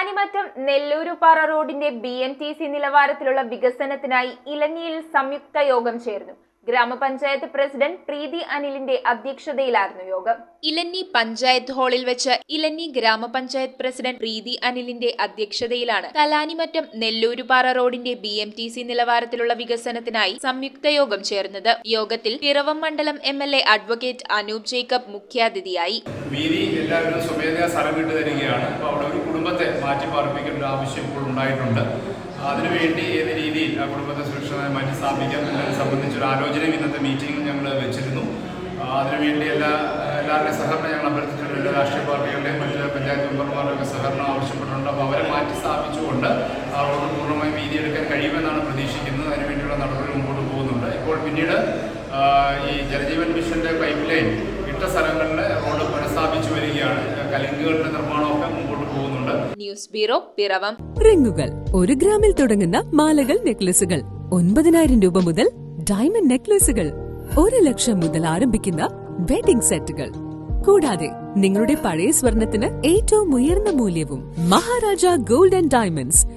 കലാനിമറ്റം നെല്ലൂരുപാറ റോഡിന്റെ BMTC നിലവാരത്തിലുള്ള വികസനത്തിനായി ഇലഞ്ഞിയിൽ സംയുക്ത യോഗം ചേർന്നു. ഗ്രാമപഞ്ചായത്ത് പ്രസിഡന്റ് പ്രീതി അനിലിന്റെ അധ്യക്ഷതയിലായിരുന്നു യോഗം. ഇലഞ്ഞി പഞ്ചായത്ത് ഹാളിൽ വെച്ച് ഇലഞ്ഞി ഗ്രാമപഞ്ചായത്ത് പ്രസിഡന്റ് പ്രീതി അനിലിന്റെ അധ്യക്ഷതയിലാണ് കലാനിമറ്റം നെല്ലൂരുപാറ റോഡിന്റെ BMTC നിലവാരത്തിലുള്ള വികസനത്തിനായി സംയുക്ത യോഗം ചേർന്നത്. യോഗത്തിൽ പിറവം മണ്ഡലം MLA അഡ്വക്കേറ്റ് അനൂപ് ജേക്കബ് മുഖ്യാതിഥിയായി. എല്ലാവരും സ്വമേധയാ സ്ഥലം വിട്ടു തരികയാണ്. അപ്പോൾ അവിടെ ഒരു കുടുംബത്തെ മാറ്റി പാർപ്പിക്കേണ്ട ആവശ്യം ഇപ്പോൾ ഉണ്ടായിട്ടുണ്ട്. അതിനുവേണ്ടി ഏത് രീതിയിൽ ആ കുടുംബത്തെ സുരക്ഷിതമായി മാറ്റി സ്ഥാപിക്കാം എന്നതിനെ സംബന്ധിച്ചൊരു ആലോചനയും ഇന്നത്തെ മീറ്റിംഗിൽ ഞങ്ങൾ വെച്ചിരുന്നു. അതിനുവേണ്ടി എല്ലാവരുടെയും സഹകരണം ഞങ്ങൾ അഭ്യർത്ഥിച്ചിട്ടുണ്ട്. എല്ലാ രാഷ്ട്രീയ പാർട്ടികളുടെയും മറ്റ് പഞ്ചായത്ത് മെമ്പർമാരുടെയൊക്കെ സഹകരണം ആവശ്യപ്പെട്ടിട്ടുണ്ട്. അപ്പോൾ അവരെ മാറ്റി സ്ഥാപിച്ചുകൊണ്ട് ആ റോഡ് പൂർണ്ണമായി വീതിയെടുക്കാൻ കഴിയുമെന്നാണ് പ്രതീക്ഷിക്കുന്നത്. അതിനുവേണ്ടിയുള്ള നടപടികൾ മുമ്പോട്ട് പോകുന്നുണ്ട്. ഇപ്പോൾ പിന്നീട് ഈ ജലജീവൻ മിഷന്റെ പൈപ്പ് ലൈൻ ഇട്ട സ്ഥലങ്ങളിൽ റോഡ് പുനഃസ്ഥാപിച്ചു വരികയാണ്. കലുങ്കുകളുടെ നിർമ്മാണമൊക്കെ മുമ്പോട്ട് പോകുന്നുണ്ട്. News bureau, Piravam. റിങ്ങുകൾ 1 ഗ്രാമിൽ തുടങ്ങുന്ന മാലകൾ, നെക്ലസുകൾ 9,000 രൂപ മുതൽ ഡയമണ്ട് നെക്ലസുകൾ 1 ലക്ഷം മുതൽ ആരംഭിക്കുന്ന വെഡിംഗ് സെറ്റുകൾ. കൂടാതെ നിങ്ങളുടെ പഴയ സ്വർണത്തിന് ഏറ്റവും ഉയർന്ന മൂല്യവും. Maharaja gold and diamonds,